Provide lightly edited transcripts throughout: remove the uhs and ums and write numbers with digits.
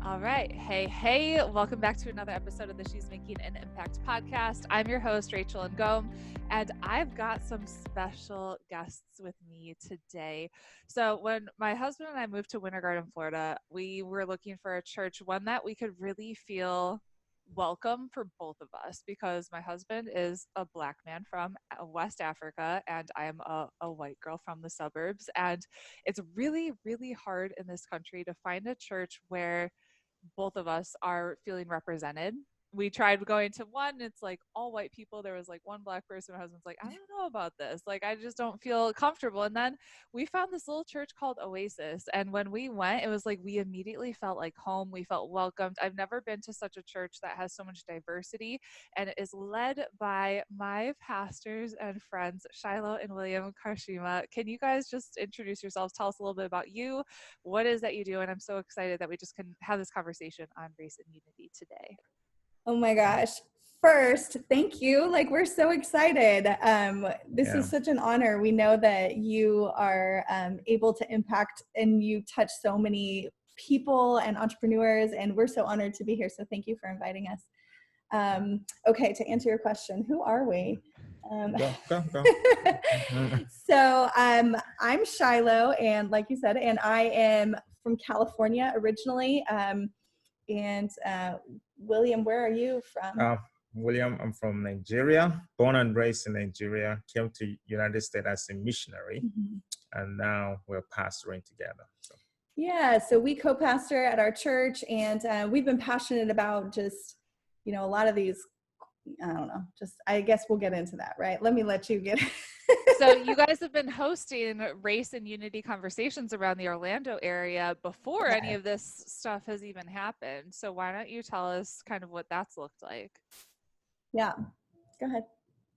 All right. Hey, welcome back to another episode of the She's Making an Impact podcast. I'm your host, Rachel Ngom, and I've got some special guests with me today. So when my husband and I moved to Winter Garden, Florida, we were looking for a church, one that we could really feel welcome for both of us, because my husband is a Black man from West Africa and I am a white girl from the suburbs. And it's really, really hard in this country to find a church where both of us are feeling represented. We tried going to one, it's like all white people. There was like one Black person. My husband's like, I don't know about this. Like, I just don't feel comfortable. And then we found this little church called Oasis. And when we went, it was like we immediately felt like home. We felt welcomed. I've never been to such a church that has so much diversity. And it is led by my pastors and friends, Shiloh and William Karshima. Can you guys just introduce yourselves? Tell us a little bit about you, what is that you do? And I'm so excited that we just can have this conversation on race and unity today. Oh my gosh. First, thank you. Like, we're so excited. This is such an honor. We know that you are able to impact and you touch so many people and entrepreneurs, and we're so honored to be here. So thank you for inviting us. Okay, to answer your question, who are we? Go. So I'm Shiloh, and like you said, and I am from California originally. And William, where are you from? William, I'm from Nigeria, born and raised in Nigeria, came to United States as a missionary, and now we're pastoring together. So we co-pastor at our church, and we've been passionate about just, a lot of these, I guess we'll get into that, right? Let me let you get So you guys have been hosting race and unity conversations around the Orlando area before any of this stuff has even happened. So why don't you tell us kind of what that's looked like? Yeah, go ahead.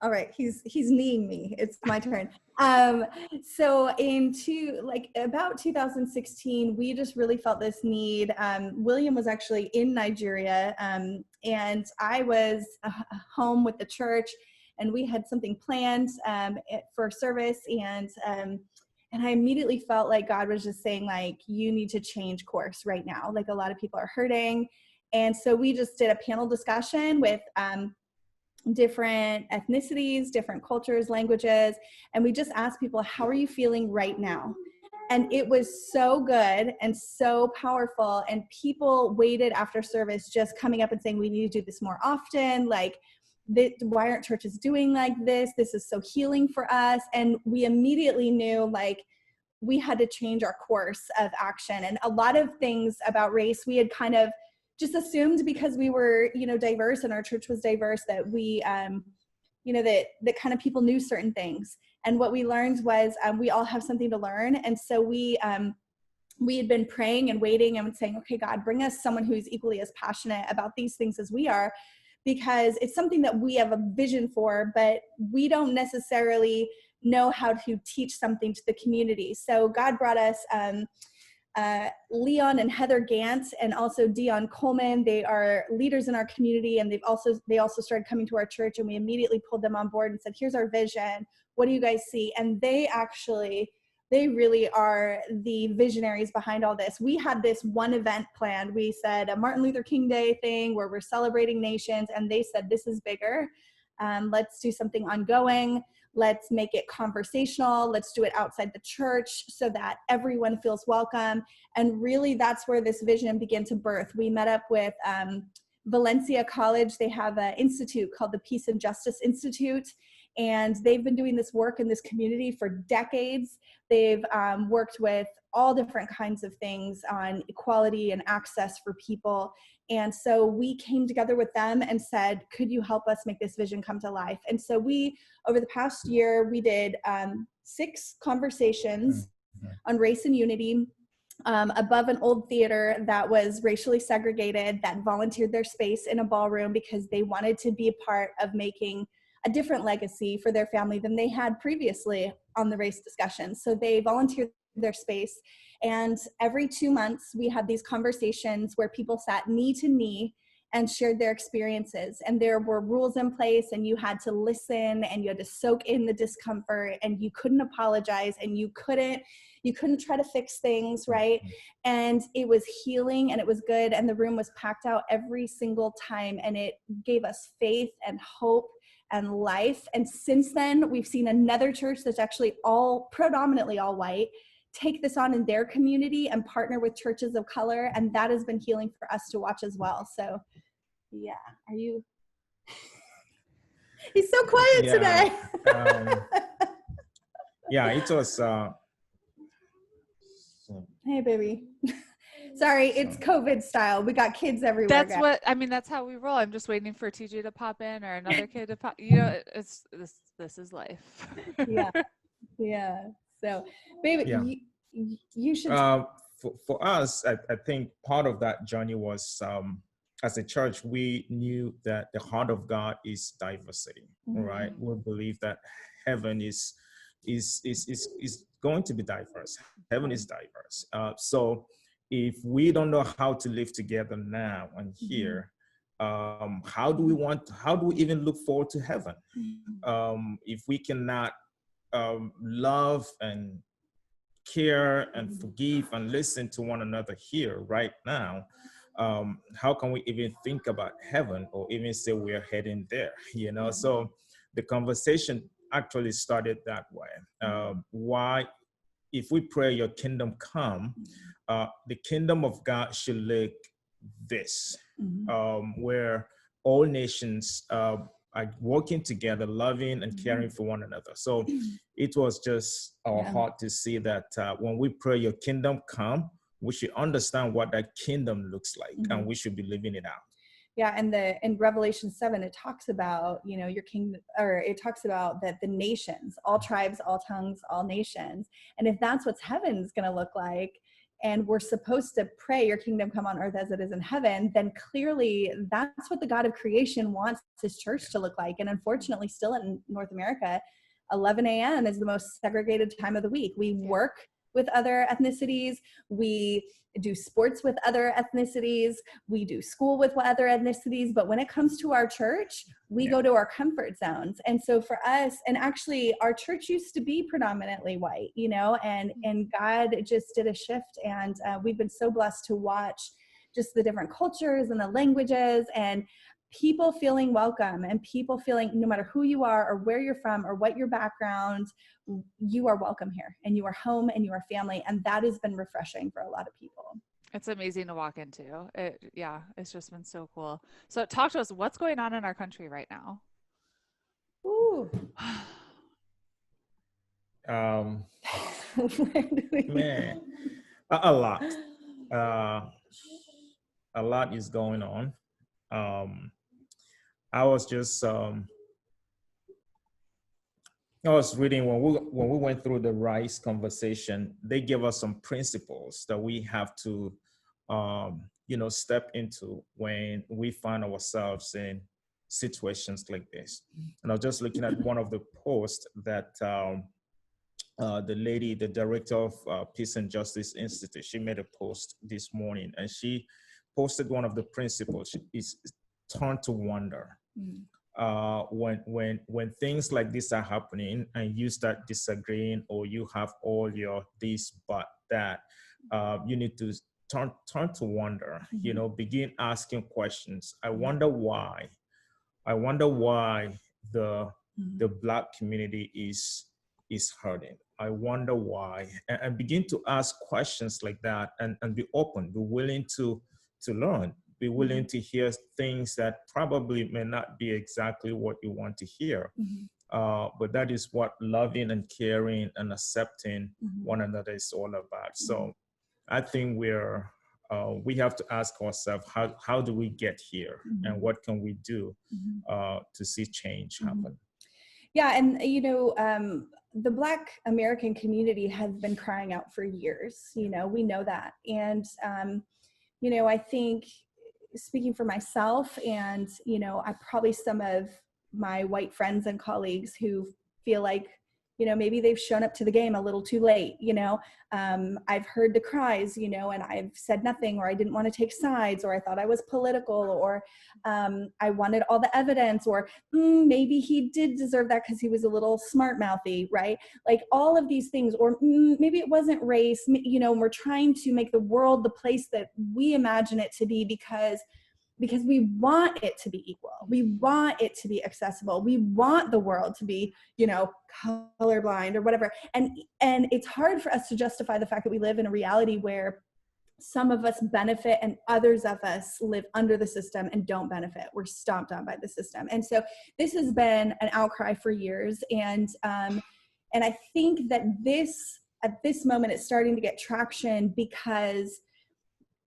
All right, he's kneeing me. It's my turn. So about 2016, we just really felt this need. William was actually in Nigeria, and I was home with the church, and we had something planned for service, and I immediately felt like God was just saying, like, you need to change course right now. Like, a lot of people are hurting, and so we just did a panel discussion with different ethnicities, different cultures, languages, and we just asked people, how are you feeling right now? And it was so good and so powerful, and people waited after service just coming up and saying, we need to do this more often. Like, why aren't churches doing like this? This is so healing for us. And we immediately knew, like, we had to change our course of action. And a lot of things about race we had kind of just assumed, because we were, diverse and our church was diverse, that we, that kind of people knew certain things. And what we learned was we all have something to learn. And so we had been praying and waiting and saying, okay, God, bring us someone who's equally as passionate about these things as we are, because it's something that we have a vision for, but we don't necessarily know how to teach something to the community. So God brought us Leon and Heather Gant, and also Dion Coleman. They are leaders in our community, and they also started coming to our church, and we immediately pulled them on board and said, here's our vision. What do you guys see? And they really are the visionaries behind all this. We had this one event planned. We said a Martin Luther King Day thing where we're celebrating nations, and they said, this is bigger. Let's do something ongoing. Let's make it conversational. Let's do it outside the church so that everyone feels welcome. And really, that's where this vision began to birth. We met up with Valencia College. They have an institute called the Peace and Justice Institute, and they've been doing this work in this community for decades. They've worked with all different kinds of things on equality and access for people. And so we came together with them and said, could you help us make this vision come to life? And so over the past year, we did 6 conversations on race and unity above an old theater that was racially segregated, that volunteered their space in a ballroom because they wanted to be a part of making a different legacy for their family than they had previously on the race discussion. So they volunteered their space. And every 2 months, we had these conversations where people sat knee to knee and shared their experiences. And there were rules in place, and you had to listen, and you had to soak in the discomfort, and you couldn't apologize, and you couldn't try to fix things, right? And it was healing, and it was good, and the room was packed out every single time, and it gave us faith and hope and life. And since then, we've seen another church that's actually predominantly all white take this on in their community and partner with churches of color, and that has been healing for us to watch as well. So yeah, are you he's so quiet today. It was Hey baby. Sorry, it's COVID style. We got kids everywhere. That's guys. That's how we roll. I'm just waiting for TJ to pop in or another kid to pop. It's this is life. Yeah. So, baby, you should. For us, I think part of that journey was, as a church, we knew that the heart of God is diversity, right? We believe that heaven is going to be diverse. Heaven is diverse. So if we don't know how to live together now and here, how do we even look forward to heaven? If we cannot love and care and forgive and listen to one another here right now, how can we even think about heaven or even say we're heading there? So the conversation actually started that way. Why, if we pray your kingdom come, the kingdom of God should look this, where all nations are working together, loving and caring for one another. So it was just our heart to see that when we pray your kingdom come, we should understand what that kingdom looks like, and we should be living it out. Yeah, and in Revelation 7, it talks about, your kingdom, or it talks about that the nations, all tribes, all tongues, all nations. And if that's what heaven's going to look like, and we're supposed to pray your kingdom come on earth as it is in heaven, then clearly that's what the God of creation wants his church to look like. And unfortunately, still in North America, 11 a.m. is the most segregated time of the week. We work with other ethnicities. We do sports with other ethnicities. We do school with other ethnicities. But when it comes to our church, we go to our comfort zones. And so for us, and actually our church used to be predominantly white, and God just did a shift. And we've been so blessed to watch just the different cultures and the languages and people feeling welcome, and people feeling no matter who you are or where you're from or what your background, you are welcome here, and you are home, and you are family. And that has been refreshing for a lot of people. It's amazing to walk into. It's just been so cool. So talk to us, what's going on in our country right now? Ooh. Man, a lot. A lot is going on. I was just I was reading when we went through the rice conversation, they gave us some principles that we have to step into when we find ourselves in situations like this. And I was just looking at one of the posts that the lady, the director of Peace and Justice Institute, she made a post this morning, and she posted one of the principles is turn to wonder. When things like this are happening and you start disagreeing, or you have all your this but that, you need to turn to wonder. Begin asking questions. I wonder why the Black community is hurting. I wonder why, and begin to ask questions like that, and be open, be willing to learn, be willing to hear things that probably may not be exactly what you want to hear. But that is what loving and caring and accepting one another is all about. So I think we have to ask ourselves, how do we get here, and what can we do to see change happen? Yeah, and the Black American community has been crying out for years. We know that, and I think, speaking for myself, and I probably some of my white friends and colleagues who feel like maybe they've shown up to the game a little too late. I've heard the cries, and I've said nothing, or I didn't want to take sides, or I thought I was political, or I wanted all the evidence, or maybe he did deserve that because he was a little smart mouthy, right? Like all of these things, or maybe it wasn't race, we're trying to make the world the place that we imagine it to be because we want it to be equal. We want it to be accessible. We want the world to be, colorblind or whatever. And it's hard for us to justify the fact that we live in a reality where some of us benefit and others of us live under the system and don't benefit. We're stomped on by the system. And so this has been an outcry for years. And I think that at this moment, it's starting to get traction because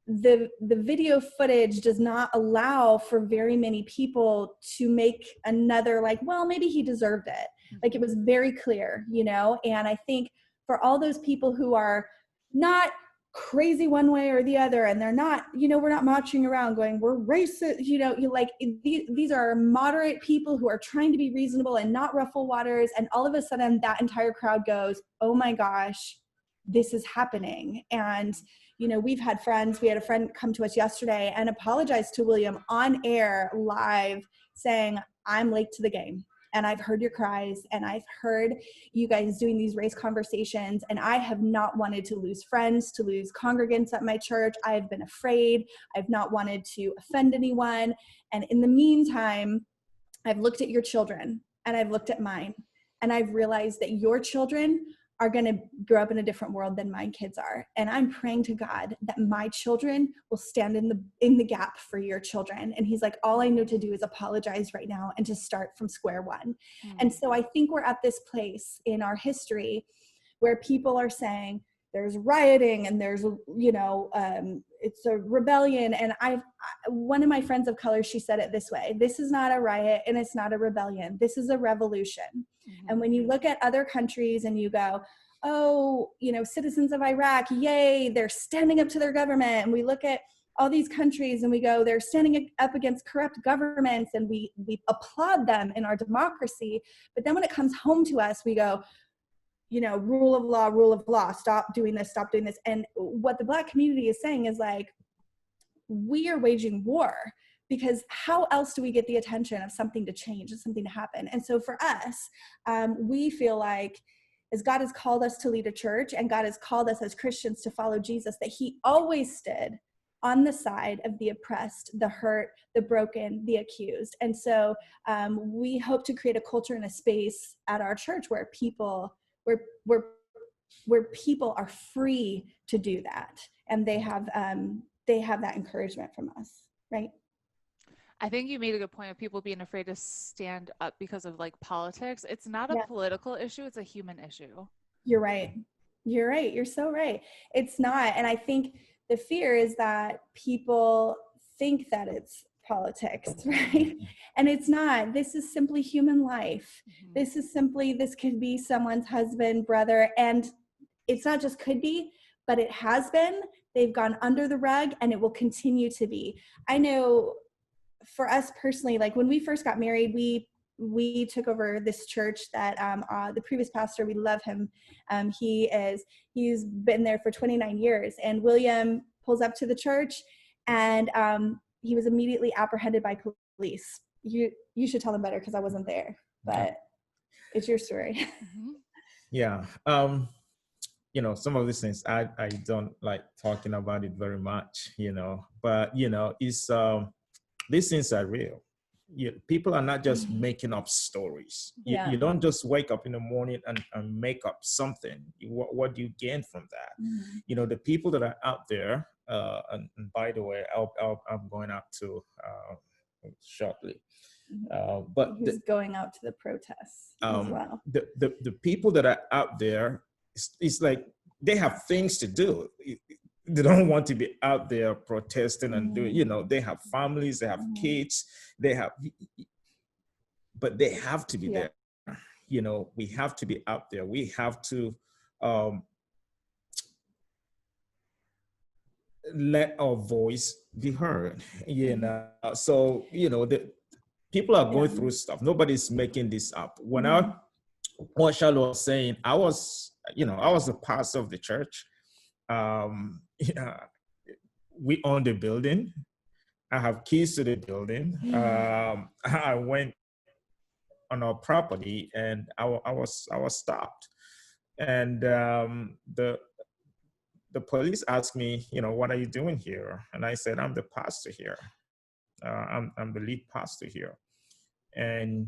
the video footage does not allow for very many people to make another well, maybe he deserved it. Like it was very clear, and I think for all those people who are not crazy one way or the other, and they're not, we're not marching around going, we're racist, these are moderate people who are trying to be reasonable and not ruffle waters. And all of a sudden that entire crowd goes, oh my gosh, this is happening. And we had a friend come to us yesterday and apologize to William on air live saying, I'm late to the game and I've heard your cries and I've heard you guys doing these race conversations, and I have not wanted to lose friends, to lose congregants at my church. I have been afraid. I've not wanted to offend anyone. And in the meantime, I've looked at your children and I've looked at mine, and I've realized that your children are going to grow up in a different world than my kids are. And I'm praying to God that my children will stand in the gap for your children. And he's like, all I know to do is apologize right now and to start from square one. And so I think we're at this place in our history where people are saying there's rioting and there's, it's a rebellion. And one of my friends of color, she said it this way: this is not a riot and it's not a rebellion. This is a revolution. Mm-hmm. And when you look at other countries and you go, oh, citizens of Iraq, yay, they're standing up to their government. And we look at all these countries and we go, they're standing up against corrupt governments, and we applaud them in our democracy. But then when it comes home to us, we go, rule of law, stop doing this. And what the Black community is saying is we are waging war, because how else do we get the attention of something to change and something to happen? And so for us, we feel like as God has called us to lead a church and God has called us as Christians to follow Jesus, that he always stood on the side of the oppressed, the hurt, the broken, the accused. And so we hope to create a culture and a space at our church where people are free to do that, and they have that encouragement from us, right? I think you made a good point of people being afraid to stand up because of politics. It's not a political issue, it's a human issue. You're right. You're so right. It's not. And I think the fear is that people think that it's politics, right? And it's not. This is simply human life. Mm-hmm. This could be someone's husband, brother, and it's not just could be, but it has been. They've gone under the rug, and it will continue to be. I know for us personally, when we first got married, we took over this church that the previous pastor, we love him. He's been there for 29 years, and William pulls up to the church, and he was immediately apprehended by police. You should tell them better because I wasn't there, but it's your story. Yeah. Some of these things I don't like talking about it very much, but it's these things are real. People are not just making up stories. You don't just wake up in the morning and make up something. What do you gain from that? Mm-hmm. The people that are out there, and by the way, I'm going out to shortly. But he's going out to the protests as well. The people that are out there, it's like they have things to do. They don't want to be out there protesting and doing, they have families, they have kids, but they have to be there. We have to be out there. We have to let our voice be heard, So, the people are going through stuff. Nobody's making this up. When what Shiloh was saying, I was the pastor of the church. Yeah, we own the building. I have keys to the building. I went on our property, and I was stopped, and the police asked me, what are you doing here? And I said, I'm the pastor here. I'm the lead pastor here. And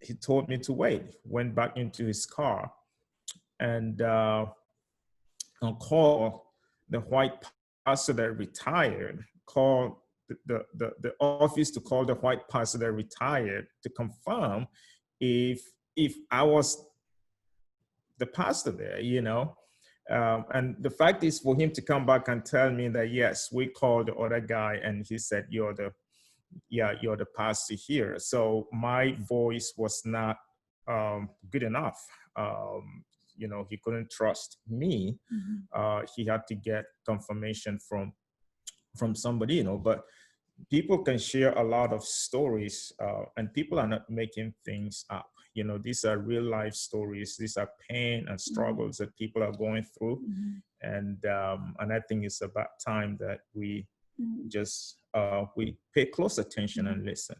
he told me to wait. Went back into his car, and on call, the white pastor that retired called the office to call the white pastor that retired to confirm if I was the pastor there. And the fact is for him to come back and tell me that, yes, we called the other guy and he said, you're the pastor here. So my voice was not good enough. He couldn't trust me. He had to get confirmation from somebody, but people can share a lot of stories, and people are not making things up. These are real life stories. These are pain and struggles that people are going through. And I think it's about time that we just we pay close attention and listen.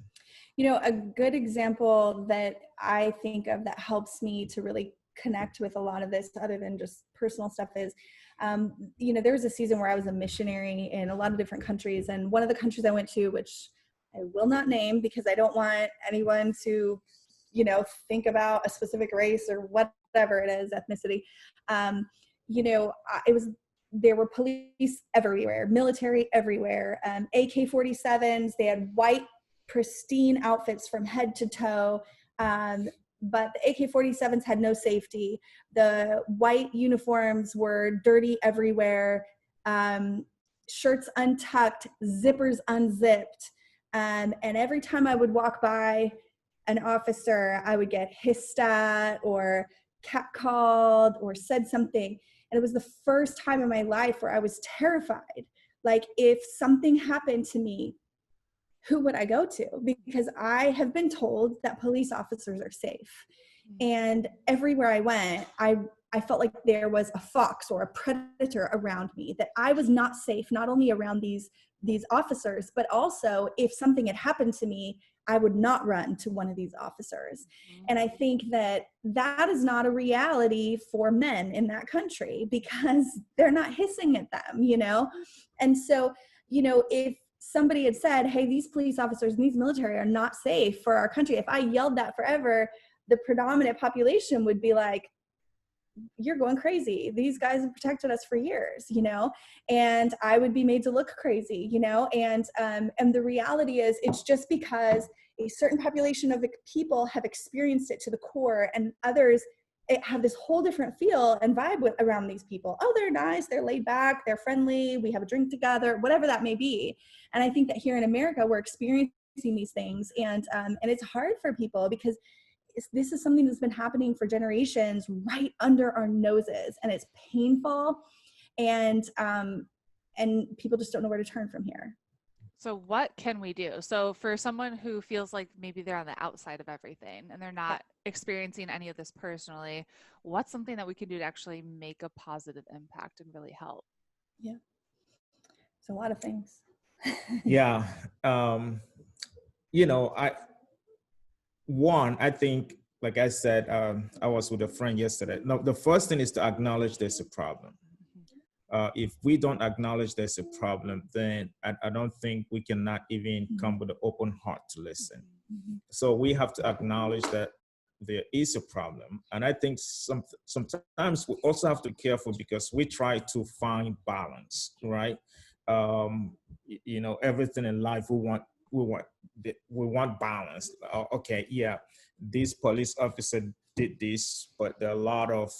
A good example that I think of that helps me to really connect with a lot of this, other than just personal stuff, is there was a season where I was a missionary in a lot of different countries, and one of the countries I went to, which I will not name because I don't want anyone to think about a specific race or whatever it is, ethnicity. There were police everywhere, military everywhere, AK-47s. They had white, pristine outfits from head to toe. But the AK-47s had no safety. The white uniforms were dirty everywhere, shirts untucked, zippers unzipped. And every time I would walk by an officer, I would get hissed at or catcalled or said something. And it was the first time in my life where I was terrified. Like, if something happened to me, who would I go to? Because I have been told that police officers are safe. And everywhere I went, I felt like there was a fox or a predator around me, that I was not safe, not only around these officers, but also if something had happened to me, I would not run to one of these officers. And I think that is not a reality for men in that country, because they're not hissing at them, And so, if somebody had said, hey, these police officers and these military are not safe for our country, if I yelled that forever, the predominant population would be like, you're going crazy. These guys have protected us for years, and I would be made to look crazy, and the reality is, it's just because a certain population of the people have experienced it to the core, and others have this whole different feel and vibe around these people. Oh, they're nice, they're laid back, they're friendly, we have a drink together, whatever that may be. And I think that here in America, we're experiencing these things, and it's hard for people because this is something that's been happening for generations right under our noses, and it's painful, and people just don't know where to turn from here. So what can we do? So for someone who feels like maybe they're on the outside of everything and they're not experiencing any of this personally, what's something that we can do to actually make a positive impact and really help? Yeah, it's a lot of things. Yeah. I think, like I said, I was with a friend yesterday. No, the first thing is to acknowledge there's a problem. If we don't acknowledge there's a problem, then I don't think we cannot even come with an open heart to listen. So we have to acknowledge that there is a problem. And I think sometimes we also have to be careful, because we try to find balance, right? Everything in life we want balance. Okay, yeah, this police officer did this, but there are a lot of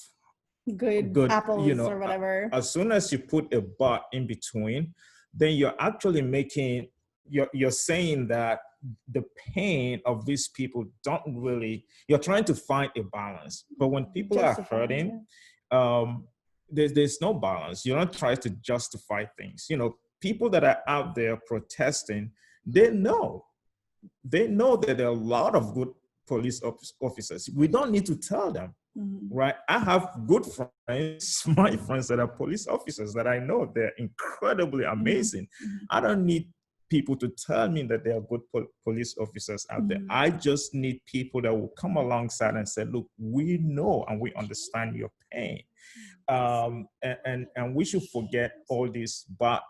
good apples or whatever. As soon as you put a but in between, then you're actually you're saying that the pain of these people you're trying to find a balance. But when people are hurting, there's no balance. You don't try to justify things. People that are out there protesting, they know that there are a lot of good police officers. We don't need to tell them, right? I have good friends, my friends that are police officers that I know they're incredibly amazing. I don't need people to tell me that they are good police officers out there. I just need people that will come alongside and say, look, we know and we understand your pain. And we should forget all this but,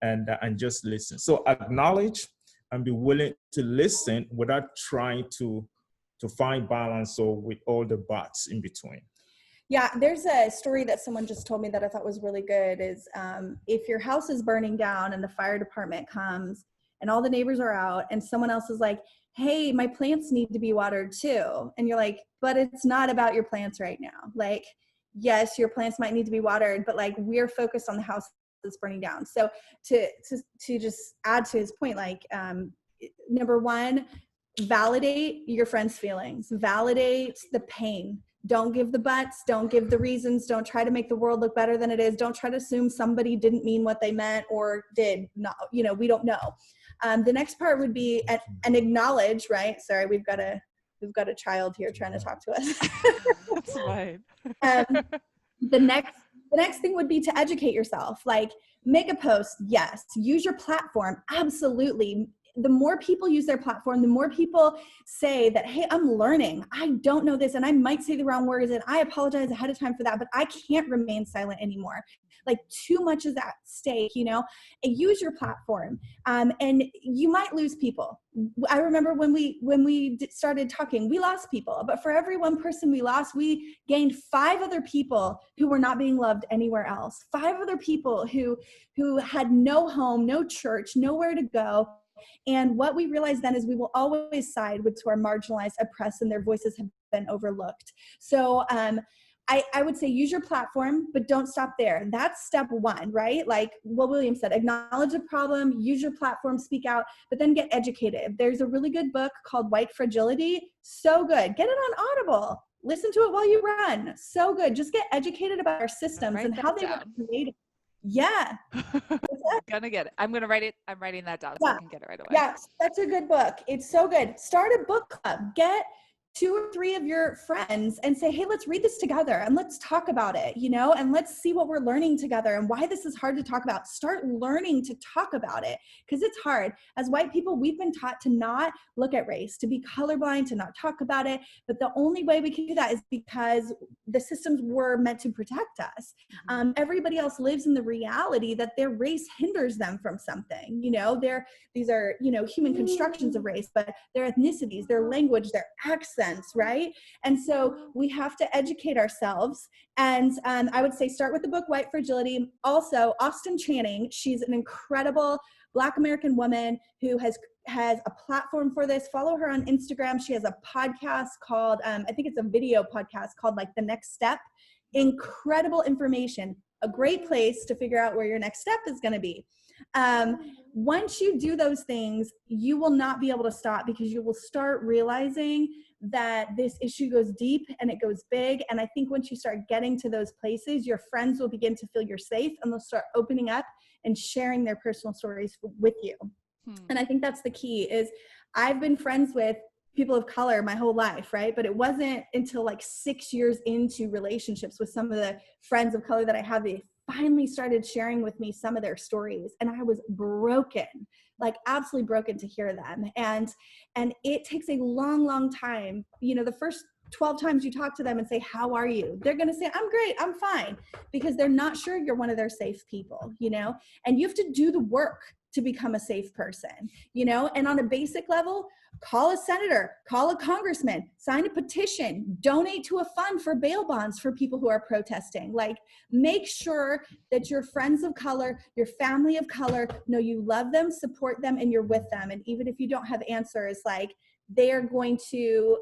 and just listen. So acknowledge and be willing to listen without trying to find balance or with all the buts in between. Yeah, there's a story that someone just told me that I thought was really good is if your house is burning down and the fire department comes and all the neighbors are out and someone else is like, hey, my plants need to be watered too. And you're like, but it's not about your plants right now. Like, yes, your plants might need to be watered, but like we're focused on the house that's burning down. So to just add to his point, like number one, validate your friend's feelings, validate the pain. Don't give the buts, don't give the reasons, don't try to make the world look better than it is. Don't try to assume somebody didn't mean what they meant or did not, we don't know. The next part would be and acknowledge, right? Sorry, we've got a child here trying to talk to us. That's fine. The next thing would be to educate yourself. Like, make a post, yes. Use your platform, absolutely. The more people use their platform, the more people say that, hey, I'm learning. I don't know this, and I might say the wrong words, and I apologize ahead of time for that, but I can't remain silent anymore. Like, too much is at stake, and use your platform. And you might lose people. I remember when we started talking, we lost people, but for every one person we lost, we gained 5 other people who were not being loved anywhere else. 5 other people who had no home, no church, nowhere to go. And what we realized then is we will always side with who are marginalized, oppressed, and their voices have been overlooked. So I would say use your platform, but don't stop there. That's step 1, right? Like what William said, acknowledge the problem, use your platform, speak out, but then get educated. There's a really good book called White Fragility. So good. Get it on Audible. Listen to it while you run. So good. Just get educated about our systems and how they were created. Yeah. Gonna get it. I'm gonna write it. I'm writing that down so I can get it right away. Yeah, such a good book. It's so good. Start a book club. Get 2 or 3 of your friends and say, hey, let's read this together and let's talk about it, and let's see what we're learning together and why this is hard to talk about. Start learning to talk about it because it's hard. As white people, we've been taught to not look at race, to be colorblind, to not talk about it. But the only way we can do that is because the systems were meant to protect us. Everybody else lives in the reality that their race hinders them from something. These are, human constructions of race, but their ethnicities, their language, their accents, right? And so we have to educate ourselves. And I would say start with the book White Fragility. Also, Austin Channing, she's an incredible Black American woman who has a platform for this. Follow her on Instagram. She has a podcast called, I think it's a video podcast called like The Next Step. Incredible information, a great place to figure out where your next step is going to be. Once you do those things, you will not be able to stop because you will start realizing that this issue goes deep and it goes big. And I think once you start getting to those places, your friends will begin to feel you're safe and they'll start opening up and sharing their personal stories with you. And I think that's the key is I've been friends with people of color my whole life, right? But it wasn't until like 6 years into relationships with some of the friends of color that I have, they finally started sharing with me some of their stories. And I was broken, like absolutely broken to hear them. And it takes a long, long time. The first 12 times you talk to them and say, how are you? They're going to say, I'm great, I'm fine, because they're not sure you're one of their safe people, and you have to do the work to become a safe person, and on a basic level, call a senator, call a congressman, sign a petition, donate to a fund for bail bonds for people who are protesting. Like, make sure that your friends of color, your family of color, know you love them, support them, and you're with them. And even if you don't have answers, like they're going to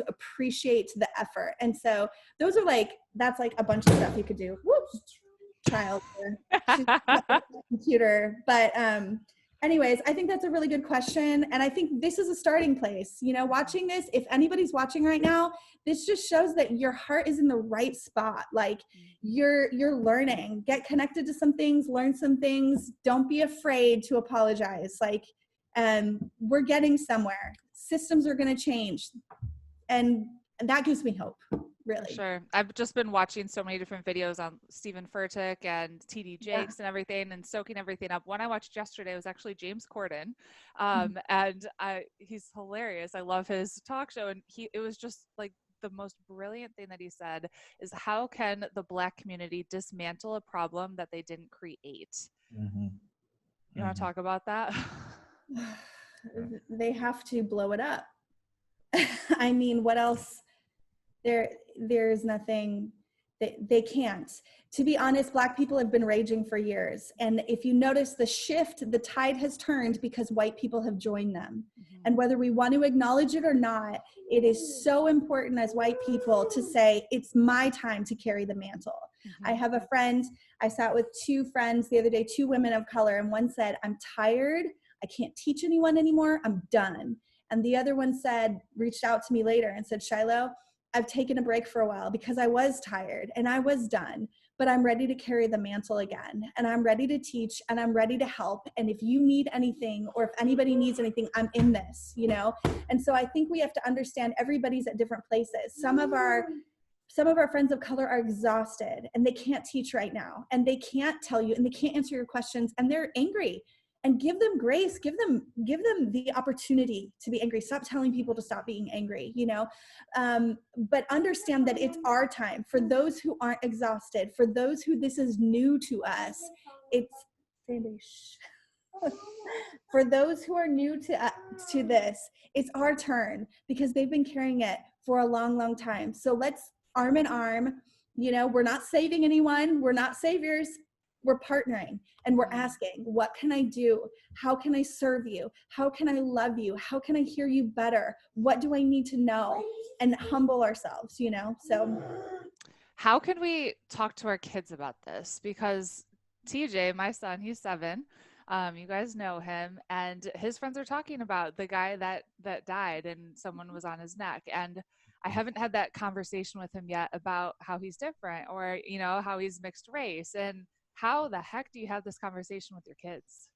appreciate the effort. And so those are that's like a bunch of stuff you could do. Whoops, child, computer. But anyways, I think that's a really good question. And I think this is a starting place, watching this, if anybody's watching right now, this just shows that your heart is in the right spot. Like you're learning, get connected to some things, learn some things. Don't be afraid to apologize. Like, we're getting somewhere. systems are going to change. And that gives me hope, really. For sure. I've just been watching so many different videos on Stephen Furtick and TD Jakes and everything, and soaking everything up. One I watched yesterday was actually James Corden, and he's hilarious. I love his talk show, and it was just like the most brilliant thing that he said is, how can the Black community dismantle a problem that they didn't create? Mm-hmm. You want to talk about that? They have to blow it up. I mean, what else? There's nothing. They can't. To be honest, Black people have been raging for years. And if you notice the shift, the tide has turned because white people have joined them. Mm-hmm. And whether we want to acknowledge it or not, it is so important as white people to say, it's my time to carry the mantle. Mm-hmm. I have a friend, I sat with two friends the other day, two women of color, and one said, I'm tired. I can't teach anyone anymore. I'm done. And the other one said, reached out to me later and said, Shiloh, I've taken a break for a while because I was tired and I was done, but I'm ready to carry the mantle again. And I'm ready to teach and I'm ready to help. And if you need anything, or if anybody needs anything, I'm in this, you know? And so I think we have to understand everybody's at different places. Some of our friends of color are exhausted and they can't teach right now, and they can't tell you, and they can't answer your questions, and they're angry. And give them grace, give them the opportunity to be angry. Stop telling people to stop being angry, you know? But understand that it's our time. For those who aren't exhausted, for those who this is new to us, for those who are new to this, it's our turn, because they've been carrying it for a long, long time. So let's arm in arm, you know, we're not saving anyone. We're not saviors. We're partnering, and we're asking, what can I do? How can I serve you? How can I love you? How can I hear you better? What do I need to know? And humble ourselves, you know? So how can we talk to our kids about this? Because TJ, my son, he's 7. You guys know him, and his friends are talking about the guy that died and someone was on his neck. And I haven't had that conversation with him yet about how he's different, or, you know, how he's mixed race. And how the heck do you have this conversation with your kids?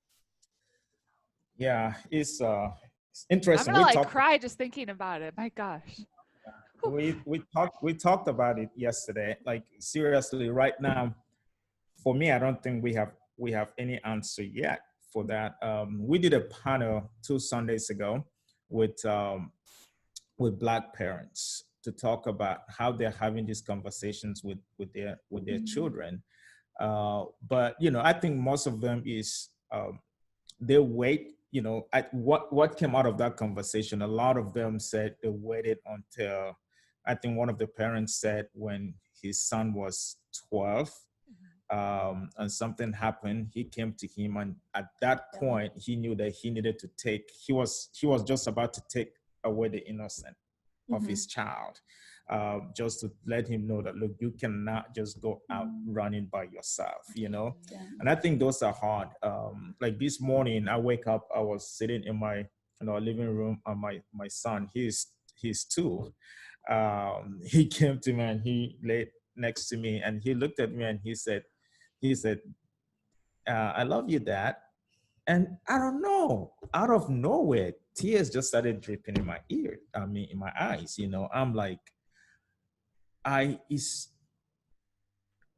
Yeah, it's interesting. I'm gonna cry just thinking about it. My gosh. We talked about it yesterday. Like, seriously, right now, for me, I don't think we have any answer yet for that. We did a panel 2 Sundays ago with Black parents to talk about how they're having these conversations with their children. But, you know, I think most of them is they wait, you know, at what came out of that conversation. A lot of them said they waited until, I think one of the parents said, when his son was 12, and something happened, he came to him, and at that point he knew that he needed to he was just about to take away the innocence of his child, just to let him know that, look, you cannot just go out running by yourself, you know? Yeah. And I think those are hard. Like this morning, I wake up, I was sitting in my living room, and my son, he's 2. He came to me and he laid next to me, and he looked at me and he said, I love you, Dad. And I don't know, out of nowhere, tears just started dripping in my in my eyes, you know. I'm like, it's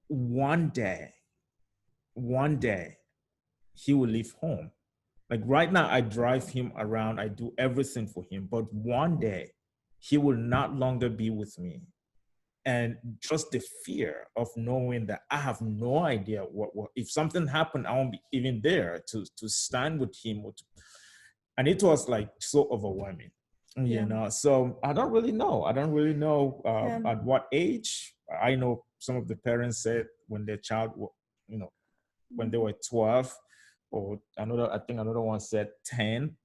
one day he will leave home. Like right now, I drive him around, I do everything for him, but one day he will not longer be with me. And just the fear of knowing that I have no idea what if something happened, I won't be even there to stand with him. And it was like so overwhelming, you know. So I don't really know. At what age. I know some of the parents said when their child, you know, when they were 12, or I think another one said 10.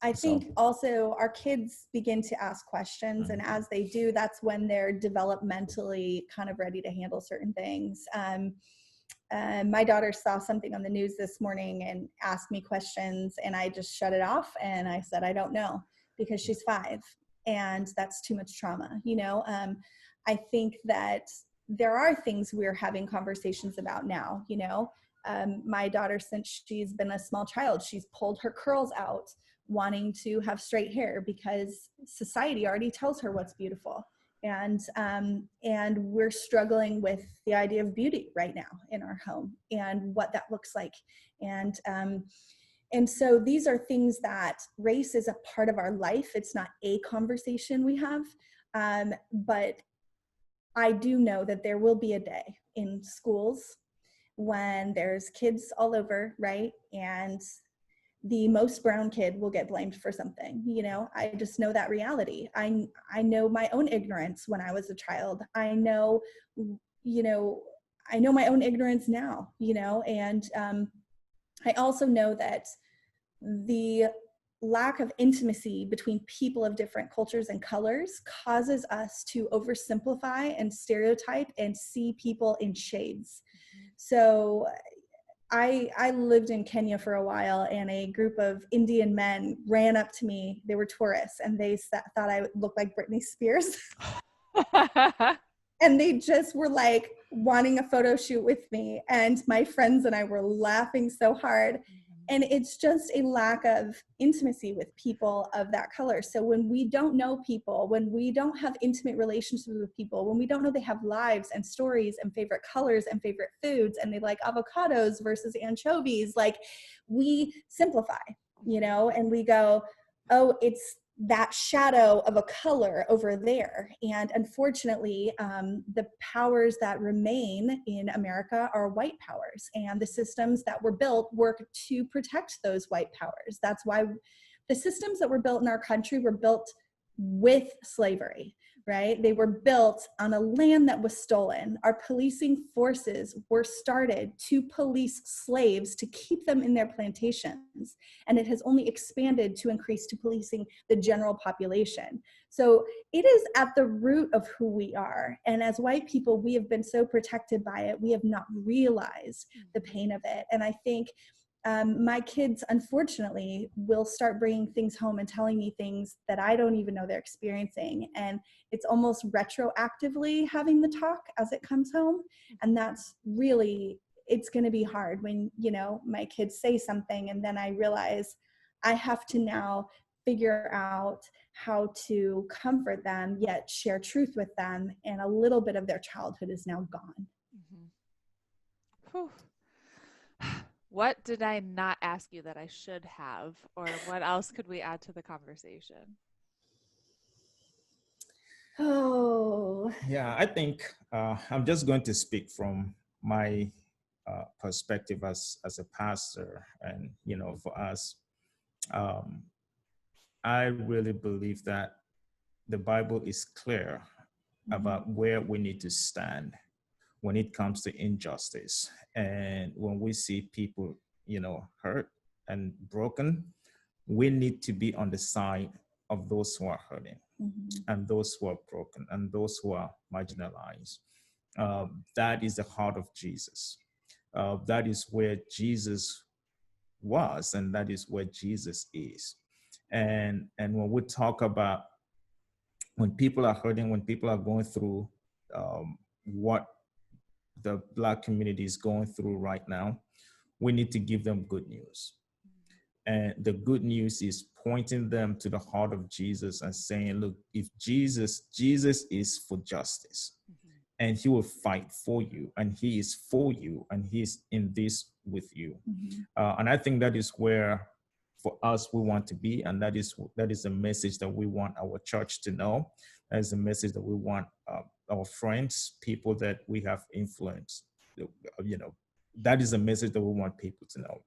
I think also our kids begin to ask questions, and as they do, that's when they're developmentally kind of ready to handle certain things. My daughter saw something on the news this morning and asked me questions, and I just shut it off and I said, I don't know, because she's 5 and that's too much trauma, you know. I think that there are things we're having conversations about now, you know. My daughter, since she's been a small child, she's pulled her curls out wanting to have straight hair because society already tells her what's beautiful. And we're struggling with the idea of beauty right now in our home and what that looks like. And so these are things that race is a part of our life. It's not a conversation we have, but I do know that there will be a day in schools when there's kids all over, right? And the most brown kid will get blamed for something. I just know that reality. I know my own ignorance when I was a child. I know my own ignorance now, and I also know that the lack of intimacy between people of different cultures and colors causes us to oversimplify and stereotype and see people in shades. So I lived in Kenya for a while, and a group of Indian men ran up to me. They were tourists, and they thought I looked like Britney Spears. And they just were like wanting a photo shoot with me. And my friends and I were laughing so hard. And it's just a lack of intimacy with people of that color. So when we don't know people, when we don't have intimate relationships with people, when we don't know they have lives and stories and favorite colors and favorite foods, and they like avocados versus anchovies, like we simplify, and we go, oh, it's that shadow of a color over there. And unfortunately, the powers that remain in America are white powers, and the systems that were built work to protect those white powers. That's why the systems that were built in our country were built with slavery, right? They were built on a land that was stolen. Our policing forces were started to police slaves to keep them in their plantations. And it has only expanded to increase to policing the general population. So it is at the root of who we are. And as white people, we have been so protected by it. We have not realized the pain of it. And I think my kids, unfortunately, will start bringing things home and telling me things that I don't even know they're experiencing. And it's almost retroactively having the talk as it comes home. And that's really, it's going to be hard when, my kids say something and then I realize I have to now figure out how to comfort them, yet share truth with them. And a little bit of their childhood is now gone. Whew. What did I not ask you that I should have, or what else could we add to the conversation? Oh. Yeah, I think I'm just going to speak from my perspective as a pastor. And, for us, I really believe that the Bible is clear about where we need to stand when it comes to injustice. And when we see people, hurt and broken, we need to be on the side of those who are hurting and those who are broken and those who are marginalized. That is the heart of Jesus. That is where Jesus was, and that is where Jesus is. And when we talk about when people are hurting, when people are going through what the Black community is going through right now, we need to give them good news. And the good news is pointing them to the heart of Jesus and saying, look, if Jesus is for justice, and he will fight for you, and he is for you, and he's in this with you. And I think that is where, for us, we want to be. And that is the message that we want our church to know. That is the message that we want our friends, people that we have influenced, that is a message that we want people to know,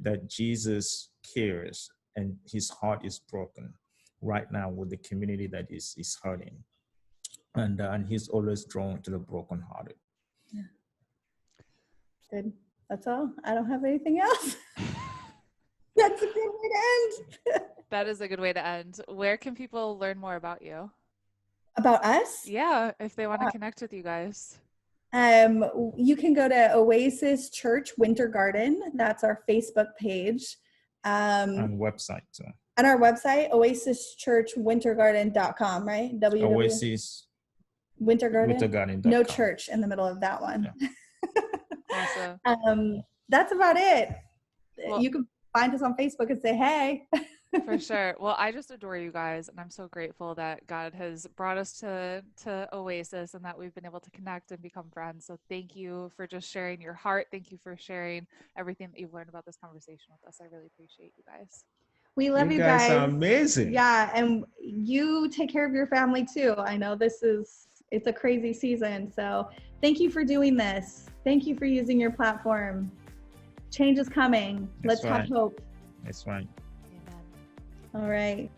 that Jesus cares and his heart is broken right now with the community that is hurting. And he's always drawn to the brokenhearted. Yeah. Good. That's all. I don't have anything else. That's a good way to end. That is a good way to end. Where can people learn more about you? About us? Yeah, if they want to connect with you guys. You can go to Oasis Church Winter Garden. That's our Facebook page. And website too. And our website, oasischurchwintergarden.com, right? Oasis Wintergarden. No church in the middle of that one. Yeah. That's about it. Well, you can find us on Facebook and say, hey. For sure. Well, I just adore you guys, and I'm so grateful that God has brought us to Oasis and that we've been able to connect and become friends. So thank you for just sharing your heart. Thank you for sharing everything that you've learned about this conversation with us. I really appreciate you guys. We love you guys guys. are amazing. Yeah, and you take care of your family too. I know it's a crazy season. So thank you for doing this. Thank you for using your platform. Change is coming. Let's have hope. That's right. Amen. All right.